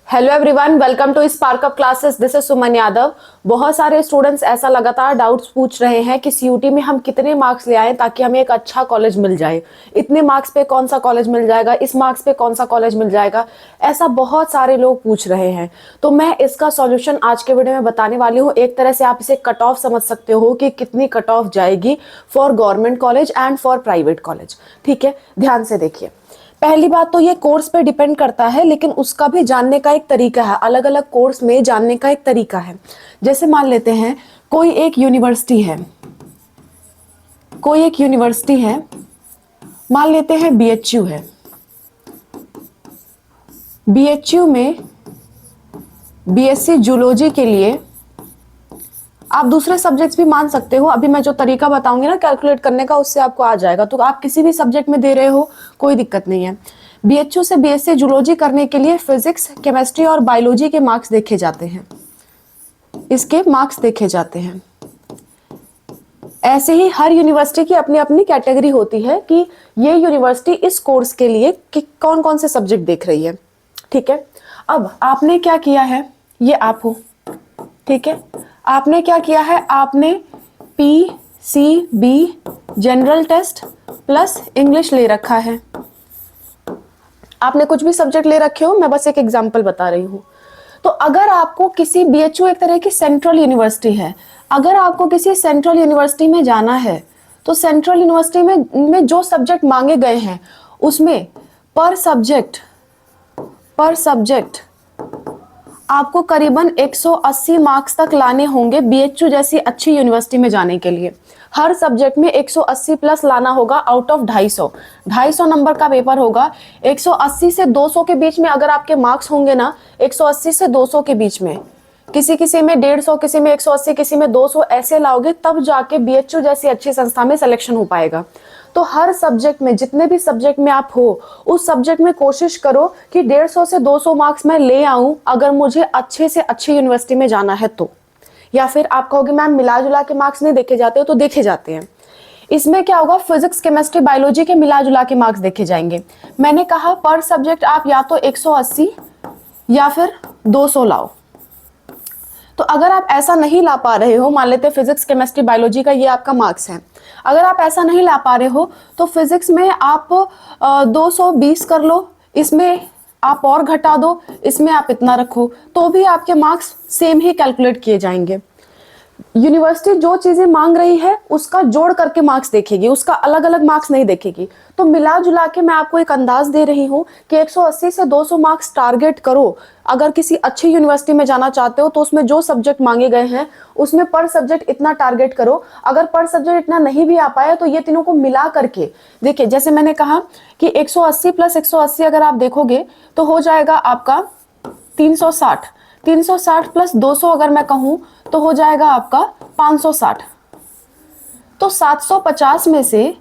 Hello everyone, welcome to Spark Up classes. This is Suman Yadav. बहुत सारे students ऐसा लगातार डाउट्स पूछ रहे हैं कि सीयूटी में हम कितने मार्क्स ले आए ताकि हमें एक अच्छा कॉलेज मिल जाए। इतने मार्क्स पे कौन सा कॉलेज मिल जाएगा, इस मार्क्स पे कौन सा कॉलेज मिल जाएगा, ऐसा बहुत सारे लोग पूछ रहे हैं। तो मैं इसका सॉल्यूशन आज के वीडियो में बताने वाली हूँ। एक तरह से आप इसे कट ऑफ समझ सकते हो कि कितनी कट ऑफ जाएगी for government college and for private college. ठीक है, ध्यान से देखिए। पहली बात तो ये कोर्स पे डिपेंड करता है, लेकिन उसका भी जानने का एक तरीका है। अलग अलग कोर्स में जानने का एक तरीका है। जैसे मान लेते हैं कोई एक यूनिवर्सिटी है, मान लेते हैं बीएचयू है। बीएचयू में बीएससी जूलॉजी के लिए आप दूसरे सब्जेक्ट्स भी मान सकते हो। अभी मैं जो तरीका बताऊंगी ना कैलकुलेट करने का, उससे आपको आ जाएगा। तो आप किसी भी सब्जेक्ट में दे रहे हो, कोई दिक्कत नहीं है। बीएचयू से बीएससी जूलॉजी करने के लिए फिजिक्स, केमिस्ट्री और बायोलॉजी के मार्क्स देखे जाते हैं। इसके मार्क्स देखे जाते हैं। ऐसे ही हर यूनिवर्सिटी की अपनी अपनी कैटेगरी होती है कि ये यूनिवर्सिटी इस कोर्स के लिए कौन कौन से सब्जेक्ट देख रही है। ठीक है, अब आपने क्या किया है, ये आप हो। ठीक है, आपने क्या किया है, आपने PCB general test plus English ले रखा है। आपने कुछ भी सब्जेक्ट ले रखे हो, मैं बस एक एग्जांपल बता रही हूं। तो अगर आपको किसी बीएचयू एक तरह की सेंट्रल यूनिवर्सिटी है, अगर आपको किसी सेंट्रल यूनिवर्सिटी में जाना है तो सेंट्रल यूनिवर्सिटी में जो सब्जेक्ट मांगे गए हैं उसमें पर सब्जेक्ट आपको करीबन 180 मार्क्स तक लाने होंगे बीएचयू जैसी अच्छी यूनिवर्सिटी में जाने के लिए। हर सब्जेक्ट में 180 प्लस लाना होगा आउट ऑफ 250 नंबर का पेपर होगा। 180 से 200 के बीच में अगर आपके मार्क्स होंगे ना, 180 से 200 के बीच में, किसी में 150, किसी में 180, किसी में 200 ऐसे लाओगे, तब जाके बीएचयू जैसी अच्छी संस्था में सिलेक्शन हो पाएगा। तो हर सब्जेक्ट में, जितने भी सब्जेक्ट में आप हो, उस सब्जेक्ट में कोशिश करो कि 150 से 200 मार्क्स मैं ले आऊं अगर मुझे अच्छे से अच्छी यूनिवर्सिटी में जाना है तो। या फिर आप कहोगे मैम मिला जुला के मार्क्स नहीं देखे जाते हो, तो देखे जाते हैं। इसमें क्या होगा, फिजिक्स, केमिस्ट्री, बायोलॉजी के मिला जुला के मार्क्स देखे जाएंगे। मैंने कहा पर सब्जेक्ट आप या तो 180 या फिर 200 लाओ। तो अगर आप ऐसा नहीं ला पा रहे हो, मान लेते फिजिक्स, केमिस्ट्री, बायोलॉजी का ये आपका मार्क्स है, अगर आप ऐसा नहीं ला पा रहे हो तो फिजिक्स में आप 220 कर लो, इसमें आप और घटा दो, इसमें आप इतना रखो, तो भी आपके मार्क्स सेम ही कैलकुलेट किए जाएंगे। यूनिवर्सिटी जो चीजें मांग रही है उसका जोड़ करके मार्क्स देखेगी, उसका अलग अलग मार्क्स नहीं देखेगी। तो मिला जुला के मैं आपको एक अंदाज दे रही हूँ कि 180 से 200 मार्क्स टारगेट करो। अगर किसी अच्छी यूनिवर्सिटी में जाना चाहते हो तो उसमें जो सब्जेक्ट मांगे गए हैं उसमें पर सब्जेक्ट इतना टारगेट करो। अगर पर सब्जेक्ट इतना नहीं भी आ पाया तो ये तीनों को मिला करके देखिए, जैसे मैंने कहा कि 180 प्लस 180 अगर आप देखोगे तो हो जाएगा आपका 360 प्लस 200 अगर मैं कहूं तो हो जाएगा आपका 560। तो 750 में से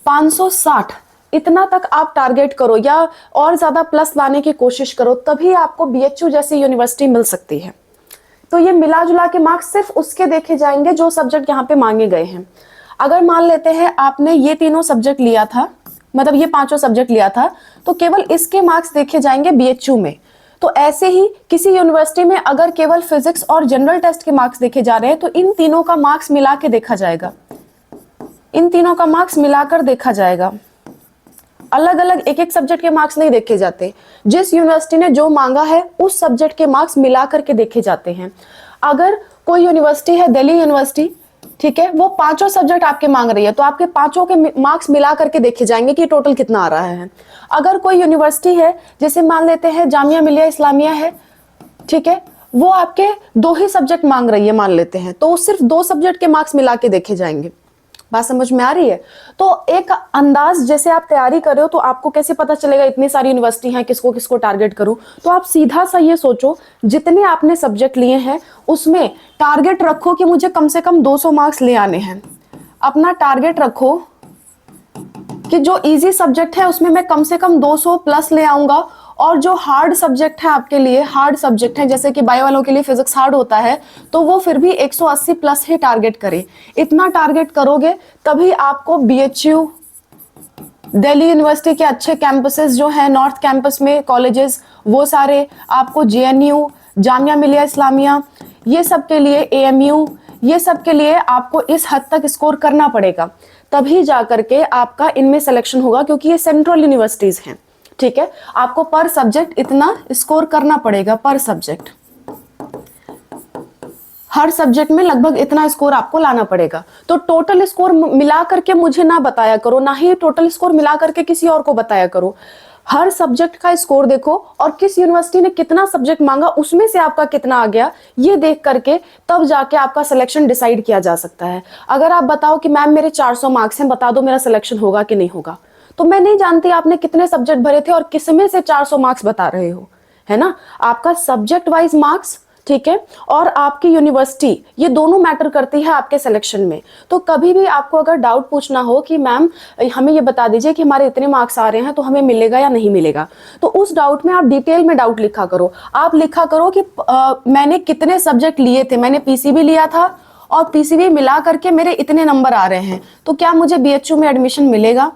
560 इतना तक आप टारगेट करो या और ज्यादा प्लस लाने की कोशिश करो, तभी आपको बीएचयू जैसी यूनिवर्सिटी मिल सकती है। तो ये मिला जुला के मार्क्स सिर्फ उसके देखे जाएंगे जो सब्जेक्ट यहाँ पे मांगे गए हैं। अगर मान लेते हैं आपने ये तीनों सब्जेक्ट लिया था, मतलब ये पांचों सब्जेक्ट लिया था, तो केवल इसके मार्क्स देखे जाएंगे बीएचयू में। तो ऐसे ही किसी यूनिवर्सिटी में अगर केवल फिजिक्स और जनरल टेस्ट के मार्क्स देखे जा रहे हैं तो इन तीनों का मार्क्स मिला के देखा जाएगा, इन तीनों का मार्क्स मिलाकर देखा जाएगा। अलग अलग एक एक सब्जेक्ट के मार्क्स नहीं देखे जाते, जिस यूनिवर्सिटी ने जो मांगा है उस सब्जेक्ट के मार्क्स मिला करके देखे जाते हैं। अगर कोई यूनिवर्सिटी है, दिल्ली यूनिवर्सिटी, ठीक है, वो पांचों सब्जेक्ट आपके मांग रही है तो आपके पांचों के मार्क्स मिला करके देखे जाएंगे कि टोटल कितना आ रहा है। अगर कोई यूनिवर्सिटी है, जैसे मान लेते हैं जामिया मिलिया इस्लामिया है, ठीक है, वो आपके 2 ही सब्जेक्ट मांग रही है मान लेते हैं, तो सिर्फ 2 सब्जेक्ट के मार्क्स मिला के देखे जाएंगे। बात समझ में आ रही है? तो एक अंदाज जैसे आप तैयारी कर रहे हो तो आपको कैसे पता चलेगा इतनी सारी यूनिवर्सिटी हैं, किसको किसको टारगेट करूं? तो आप सीधा सा ये सोचो, जितने आपने सब्जेक्ट लिए हैं उसमें टारगेट रखो कि मुझे कम से कम 200 मार्क्स ले आने हैं। अपना टारगेट रखो कि जो इजी सब्जेक्ट है उसमें मैं कम से कम 200 प्लस ले आऊंगा, और जो हार्ड सब्जेक्ट है आपके लिए, हार्ड सब्जेक्ट है जैसे कि बायो वालों के लिए फिजिक्स हार्ड होता है, तो वो फिर भी 180 प्लस ही टारगेट करे। इतना टारगेट करोगे तभी आपको बीएचयू दिल्ली यूनिवर्सिटी के अच्छे कैंपसेस जो हैं, नॉर्थ कैंपस में कॉलेजेस, वो सारे आपको जेएनयू, जामिया मिलिया इस्लामिया, ये सब के लिए एएमयू, ये सब के लिए आपको इस हद तक स्कोर करना पड़ेगा, तभी जाकर के आपका इनमें सिलेक्शन होगा, क्योंकि ये सेंट्रल यूनिवर्सिटीज हैं। ठीक है, आपको पर सब्जेक्ट इतना स्कोर करना पड़ेगा, पर सब्जेक्ट, हर सब्जेक्ट में लगभग इतना स्कोर आपको लाना पड़ेगा। तो टोटल स्कोर मिला करके मुझे ना बताया करो, ना ही टोटल स्कोर मिला करके किसी और को बताया करो। हर सब्जेक्ट का स्कोर देखो और किस यूनिवर्सिटी ने कितना सब्जेक्ट मांगा, उसमें से आपका कितना आ गया, ये देख करके तब जाके आपका सिलेक्शन डिसाइड किया जा सकता है। अगर आप बताओ कि मैम मेरे 400 मार्क्स हैं, बता दो मेरा सिलेक्शन होगा कि नहीं होगा, तो मैं नहीं जानती आपने कितने सब्जेक्ट भरे थे और किसमें से 400 मार्क्स बता रहे हो, है ना। आपका सब्जेक्ट वाइज मार्क्स, ठीक है, और आपकी यूनिवर्सिटी, ये दोनों मैटर करती है आपके सिलेक्शन में। तो कभी भी आपको अगर डाउट पूछना हो कि मैम हमें ये बता दीजिए कि हमारे इतने मार्क्स आ रहे हैं तो हमें मिलेगा या नहीं मिलेगा, तो उस डाउट में आप डिटेल में डाउट लिखा करो। आप लिखा करो कि मैंने कितने सब्जेक्ट लिए थे, मैंने पीसीबी लिया था और पीसीबी मिला करके मेरे इतने नंबर आ रहे हैं, तो क्या मुझे बीएचयू में एडमिशन मिलेगा,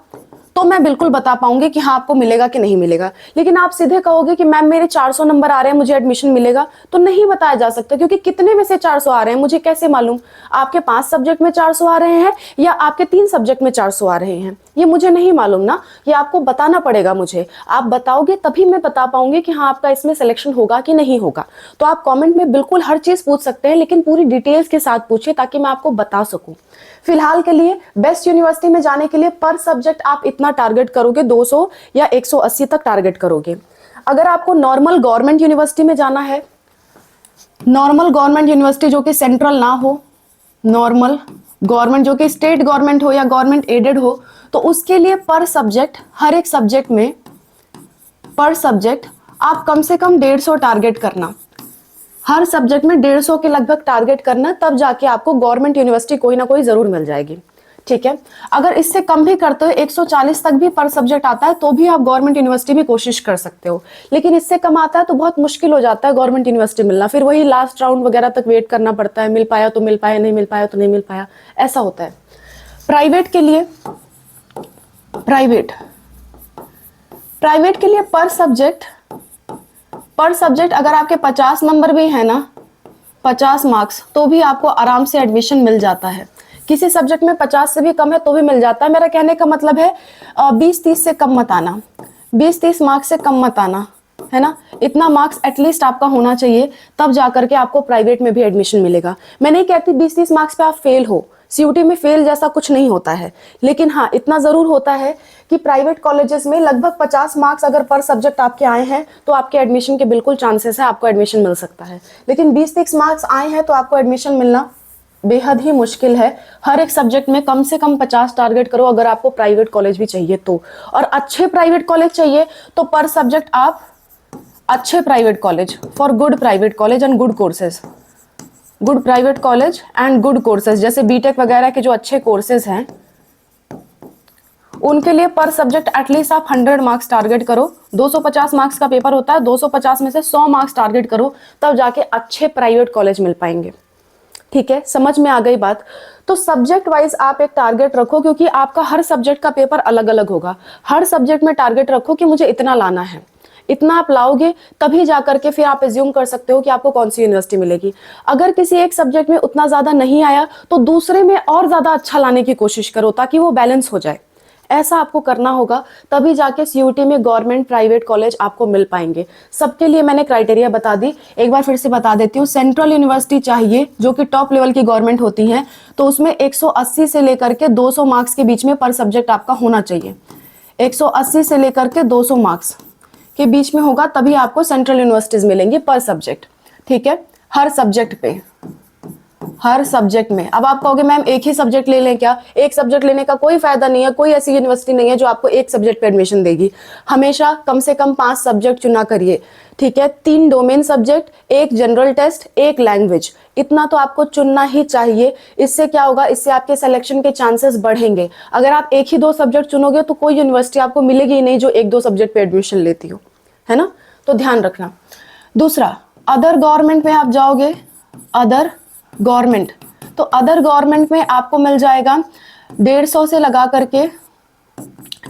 तो मैं बिल्कुल बता पाऊंगी कि हाँ आपको मिलेगा कि नहीं मिलेगा। लेकिन आप सीधे कहोगे कि मैम मेरे 400 नंबर आ रहे हैं, मुझे एडमिशन मिलेगा, तो नहीं बताया जा सकता, क्योंकि कितने में से 400 आ रहे हैं मुझे कैसे मालूम। आपके 5 सब्जेक्ट में 400 आ रहे हैं या आपके 3 सब्जेक्ट में 400 आ रहे हैं, ये मुझे नहीं मालूम ना, ये आपको बताना पड़ेगा मुझे। आप बताओगे तभी मैं बता पाऊंगी कि हाँ आपका इसमें सिलेक्शन होगा कि नहीं होगा। तो आप कॉमेंट में बिल्कुल हर चीज पूछ सकते हैं, लेकिन पूरी डिटेल्स के साथ पूछिए ताकि मैं आपको बता सकूं। फिलहाल के लिए बेस्ट यूनिवर्सिटी में जाने के लिए पर सब्जेक्ट आप इतना टारगेट करोगे, 200 या 180 तक टारगेट करोगे। अगर आपको नॉर्मल गवर्नमेंट यूनिवर्सिटी में जाना है, नॉर्मल गवर्नमेंट यूनिवर्सिटी जो कि सेंट्रल ना हो, नॉर्मल गवर्नमेंट जो कि स्टेट गवर्नमेंट हो या गवर्नमेंट एडेड हो, तो उसके लिए पर सब्जेक्ट, हर एक सब्जेक्ट में पर सब्जेक्ट आप कम से कम 150 टारगेट करना, हर सब्जेक्ट में 150 के लगभग टारगेट करना, तब जाके आपको गवर्नमेंट यूनिवर्सिटी कोई ना कोई जरूर मिल जाएगी। ठीक है, अगर इससे कम भी करते हो, 140 तक भी पर सब्जेक्ट आता है, तो भी आप गवर्नमेंट यूनिवर्सिटी में कोशिश कर सकते हो। लेकिन इससे कम आता है तो बहुत मुश्किल हो जाता है गवर्नमेंट यूनिवर्सिटी मिलना, फिर वही लास्ट राउंड वगैरह तक वेट करना पड़ता है, मिल पाया तो मिल पाया, नहीं मिल पाया तो नहीं मिल पाया, ऐसा होता है। प्राइवेट के लिए, प्राइवेट के लिए पर सब्जेक्ट अगर आपके 50 नंबर भी है ना, 50 मार्क्स, तो भी आपको आराम से एडमिशन मिल जाता है। किसी सब्जेक्ट में 50 से भी कम है तो भी मिल जाता है। मेरा कहने का मतलब है 20-30 से कम मत आना, 20-30 मार्क्स से कम मत आना, है ना। इतना मार्क्स एटलीस्ट आपका होना चाहिए, तब जाकर के आपको प्राइवेट में भी एडमिशन मिलेगा। मैं नहीं कहती 20-30 मार्क्स पे आप फेल हो, सीयूटी में फेल जैसा कुछ नहीं होता है, लेकिन हाँ इतना जरूर होता है कि प्राइवेट कॉलेजेस में लगभग 50 मार्क्स अगर पर सब्जेक्ट आपके आए हैं तो आपके एडमिशन के बिल्कुल चांसेस है, आपको एडमिशन मिल सकता है। लेकिन 20-30 मार्क्स आए हैं तो आपको एडमिशन मिलना बेहद ही मुश्किल है। हर एक सब्जेक्ट में कम से कम 50 टारगेट करो अगर आपको प्राइवेट कॉलेज भी चाहिए तो, और अच्छे प्राइवेट कॉलेज चाहिए तो पर सब्जेक्ट आप अच्छे private college, for good private college and good courses, good private college and good courses, जैसे बीटेक वगैरह के जो अच्छे कोर्सेज हैं उनके लिए पर सब्जेक्ट एटलीस्ट आप 100 मार्क्स टारगेट करो। 250 मार्क्स का पेपर होता है, 250 में से 100 मार्क्स टारगेट करो, तब जाके अच्छे प्राइवेट कॉलेज मिल पाएंगे। ठीक है, समझ में आ गई बात। तो सब्जेक्ट वाइज आप एक टारगेट रखो, क्योंकि आपका हर सब्जेक्ट का पेपर अलग अलग होगा। हर सब्जेक्ट में टारगेट रखो कि मुझे इतना लाना है, इतना आप लाओगे तभी जाकर के फिर आप एज्यूम कर सकते हो कि आपको कौन सी यूनिवर्सिटी मिलेगी। अगर किसी एक सब्जेक्ट में उतना ज्यादा नहीं आया तो दूसरे में और ज्यादा अच्छा लाने की कोशिश करो ताकि वो बैलेंस हो जाए। ऐसा आपको करना होगा, तभी जाके सीयूटी में गवर्नमेंट प्राइवेट कॉलेज आपको मिल पाएंगे। सबके लिए मैंने क्राइटेरिया बता दी, एक बार फिर से बता देती हूँ। सेंट्रल यूनिवर्सिटी चाहिए जो कि टॉप लेवल की गवर्नमेंट होती हैं, तो उसमें 180 से लेकर के 200 मार्क्स के बीच में पर सब्जेक्ट आपका होना चाहिए। 180 से लेकर के 200 मार्क्स के बीच में होगा तभी आपको सेंट्रल यूनिवर्सिटीज मिलेंगी पर सब्जेक्ट। ठीक है, हर सब्जेक्ट पे, हर सब्जेक्ट में। अब आप कहोगे मैम एक ही सब्जेक्ट ले लें क्या? एक सब्जेक्ट लेने का कोई फायदा नहीं है, कोई ऐसी यूनिवर्सिटी नहीं है जो आपको एक सब्जेक्ट पे एडमिशन देगी। हमेशा कम से कम 5 सब्जेक्ट चुना करिए। ठीक है, 3 domain subject, 1 general test, 1 language, इतना तो आपको चुनना ही चाहिए। इससे क्या होगा, इससे आपके सिलेक्शन के चांसेस बढ़ेंगे। अगर आप एक ही 2 सब्जेक्ट चुनोगे तो कोई यूनिवर्सिटी आपको मिलेगी ही नहीं जो 1-2 सब्जेक्ट पे एडमिशन लेती हो, है ना, तो ध्यान रखना। दूसरा, अदर गवर्नमेंट में आप जाओगे, अदर गवर्नमेंट, तो अदर गवर्नमेंट में आपको मिल जाएगा 150 से लगा करके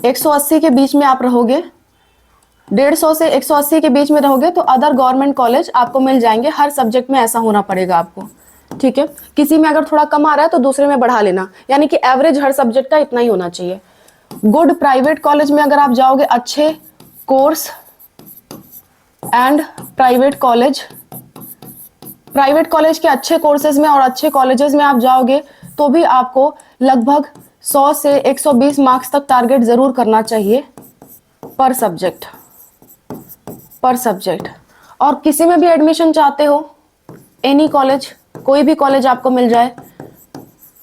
180 के बीच में आप रहोगे, 150 से 180 के बीच में रहोगे तो अदर गवर्नमेंट कॉलेज आपको मिल जाएंगे। हर सब्जेक्ट में ऐसा होना पड़ेगा आपको, ठीक है। किसी में अगर थोड़ा कम आ रहा है तो दूसरे में बढ़ा लेना, यानी कि एवरेज हर सब्जेक्ट का इतना ही होना चाहिए। गुड प्राइवेट कॉलेज में अगर आप जाओगे, अच्छे कोर्स एंड प्राइवेट कॉलेज के अच्छे कोर्सेज में और अच्छे कॉलेजेस में आप जाओगे तो भी आपको लगभग 100 से 120 मार्क्स तक टारगेट जरूर करना चाहिए पर सब्जेक्ट। और किसी में भी एडमिशन चाहते हो, एनी कॉलेज, कोई भी कॉलेज आपको मिल जाए,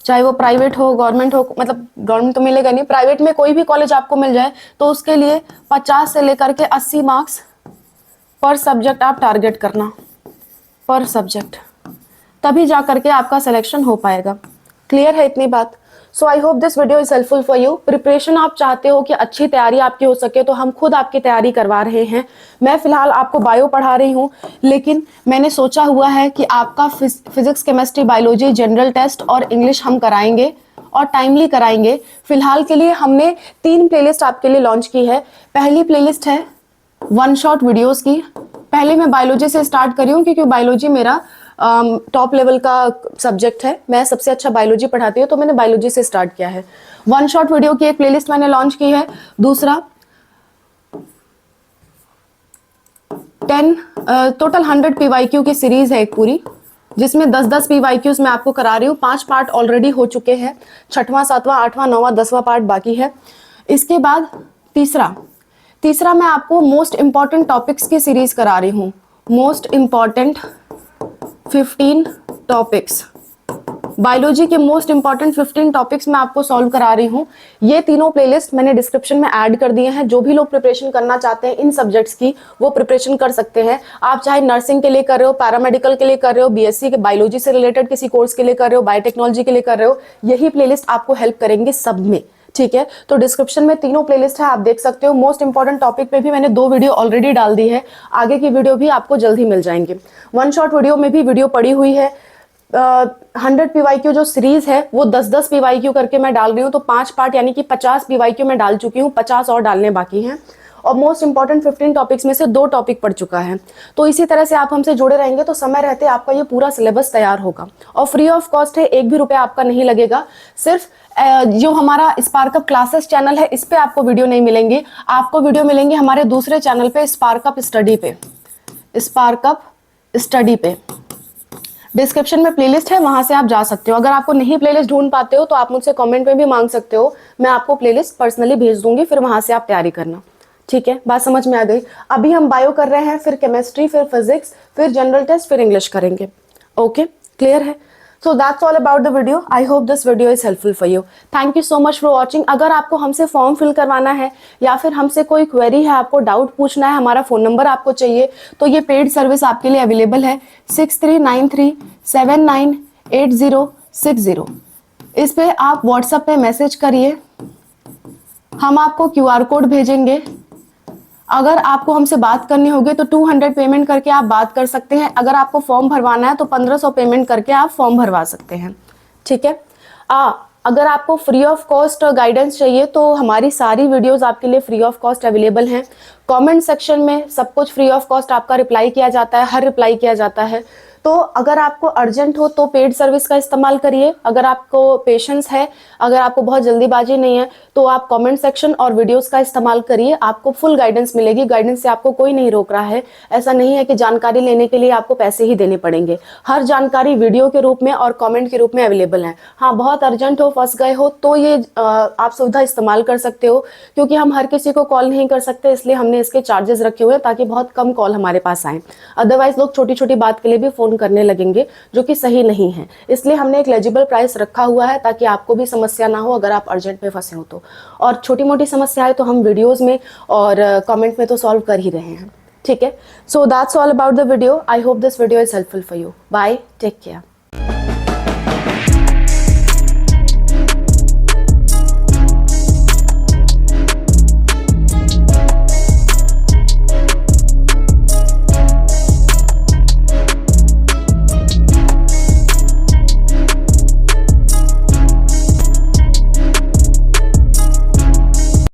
चाहे वो प्राइवेट हो गवर्नमेंट हो, मतलब गवर्नमेंट तो मिलेगा नहीं, प्राइवेट में कोई भी कॉलेज आपको मिल जाए तो उसके लिए 50 से लेकर के 80 मार्क्स पर सब्जेक्ट आप टारगेट करना, पर सब्जेक्ट, तभी जा करके आपका सिलेक्शन हो पाएगा। क्लियर है इतनी बात? So I hope this video is helpful for you. Preparation आप चाहते हो कि अच्छी तैयारी आपकी हो सके तो हम खुद आपकी तैयारी करवा रहे हैं। मैं फिलहाल आपको बायो पढ़ा रही हूँ, लेकिन मैंने सोचा हुआ है कि आपका physics, chemistry, biology, general test और इंग्लिश हम कराएंगे और टाइमली कराएंगे। फिलहाल के लिए हमने 3 प्लेलिस्ट आपके लिए लॉन्च की है। पहली प्लेलिस्ट है 1 शॉट वीडियोस की। पहले मैं बायोलॉजी से स्टार्ट करी हूँ क्योंकि बायोलॉजी मेरा टॉप लेवल का सब्जेक्ट है, मैं सबसे अच्छा बायोलॉजी पढ़ाती हूँ, तो मैंने बायोलॉजी से स्टार्ट किया है। 1 शॉट वीडियो की एक प्लेलिस्ट मैंने लॉन्च की है। दूसरा टोटल 100 पीवाईक्यू की सीरीज है एक पूरी, जिसमें 10-10 पीवाईक्यूज मैं आपको करा रही हूँ। 5 पार्ट ऑलरेडी हो चुके हैं, 6वां, 7वां, 8वां, 9वां, 10वां पार्ट बाकी है। इसके बाद तीसरा मैं आपको मोस्ट इंपॉर्टेंट टॉपिक्स की सीरीज करा रही हूँ। मोस्ट इंपॉर्टेंट 15 टॉपिक्स, बायोलॉजी के मोस्ट इंपॉर्टेंट 15 टॉपिक्स मैं आपको सॉल्व करा रही हूँ। ये तीनों प्लेलिस्ट मैंने डिस्क्रिप्शन में ऐड कर दिए हैं। जो भी लोग प्रिपरेशन करना चाहते हैं इन सब्जेक्ट्स की, वो प्रिपरेशन कर सकते हैं। आप चाहे नर्सिंग के लिए कर रहे हो, पैरामेडिकल के लिए कर रहे हो, बीएससी के बायोलॉजी से रिलेटेड किसी कोर्स के लिए कर रहे हो, बायोटेक्नोलॉजी के लिए कर रहे हो, यही प्लेलिस्ट आपको हेल्प करेंगे सब में, ठीक है। तो डिस्क्रिप्शन में तीनों प्लेलिस्ट है, आप देख सकते हो। मोस्ट इंपॉर्टेंट टॉपिक पे भी मैंने 2 वीडियो ऑलरेडी डाल दी है, आगे की वीडियो भी आपको जल्द ही मिल जाएंगे। 1 शॉट वीडियो में भी वीडियो पड़ी हुई है। 100 पीवाईक्यू जो सीरीज है वो 10-10 पीवाईक्यू करके मैं डाल रही हूँ, तो 5 पार्ट यानी कि 50 पीवाईक्यू मैं डाल चुकी हूँ, 50 और डालने बाकी हैं। और मोस्ट इंपॉर्टेंट 15 टॉपिक्स में से 2 टॉपिक पढ़ चुका है। तो इसी तरह से आप हमसे जुड़े रहेंगे तो समय रहते आपका ये पूरा सिलेबस तैयार होगा और फ्री ऑफ कॉस्ट है, 1 भी रुपया आपका नहीं लगेगा। सिर्फ जो हमारा स्पार्कअप क्लासेस चैनल है इस पे आपको वीडियो नहीं मिलेंगे, आपको वीडियो मिलेंगे हमारे दूसरे चैनल पे, स्पार्कअप स्टडी पे। डिस्क्रिप्शन में प्लेलिस्ट है, वहां से आप जा सकते हो। अगर आपको नहीं प्लेलिस्ट ढूंढ पाते हो तो आप मुझसे कमेंट में भी मांग सकते हो, मैं आपको प्लेलिस्ट पर्सनली भेज दूंगी, फिर वहां से आप तैयारी करना, ठीक है। बात समझ में आ गई? अभी हम बायो कर रहे हैं, फिर केमिस्ट्री, फिर फिजिक्स, फिर जनरल टेस्ट, फिर इंग्लिश करेंगे। ओके, क्लियर है? So that's all about the video. I hope this video is helpful for you. Thank you so much for watching. अगर आपको हमसे फॉर्म फिल करवाना है या फिर हमसे कोई क्वेरी है, आपको डाउट पूछना है, हमारा फ़ोन नंबर आपको चाहिए, तो ये पेड सर्विस आपके लिए अवेलेबल है 6393798060। इस पे आप व्हाट्सएप पे मैसेज करिए, हम आपको QR कोड भेजेंगे। अगर आपको हमसे बात करनी होगी तो 200 पेमेंट करके आप बात कर सकते हैं। अगर आपको फॉर्म भरवाना है तो 1500 पेमेंट करके आप फॉर्म भरवा सकते हैं, ठीक है। अगर आपको फ्री ऑफ कॉस्ट गाइडेंस चाहिए तो हमारी सारी वीडियोस आपके लिए फ्री ऑफ कॉस्ट अवेलेबल हैं। कमेंट सेक्शन में सब कुछ फ्री ऑफ कॉस्ट आपका रिप्लाई किया जाता है, हर रिप्लाई किया जाता है। तो अगर आपको अर्जेंट हो तो पेड सर्विस का इस्तेमाल करिए, अगर आपको पेशेंस है, अगर आपको बहुत जल्दीबाजी नहीं है तो आप कमेंट सेक्शन और वीडियोस का इस्तेमाल करिए, आपको फुल गाइडेंस मिलेगी। गाइडेंस से आपको कोई नहीं रोक रहा है, ऐसा नहीं है कि जानकारी लेने के लिए आपको पैसे ही देने पड़ेंगे। हर जानकारी वीडियो के रूप में और कमेंट के रूप में अवेलेबल है। हाँ, बहुत अर्जेंट हो, फंस गए हो तो ये आप सुविधा इस्तेमाल कर सकते हो, क्योंकि हम हर किसी को कॉल नहीं कर सकते, इसलिए हमने इसके चार्जेस रखे हुए हैं ताकि बहुत कम कॉल हमारे पास आए। अदरवाइज लोग छोटी छोटी बात के लिए भी फोन करने लगेंगे, जो कि सही नहीं है। इसलिए हमने एक एलिजिबल प्राइस रखा हुआ है ताकि आपको भी समस्या ना हो अगर आप अर्जेंट में फंसे हो तो। और छोटी मोटी समस्याएं तो हम वीडियोस में और कमेंट में तो सॉल्व कर ही रहे हैं, ठीक है। So that's all about the video. I hope this video is helpful for you. Bye, take care.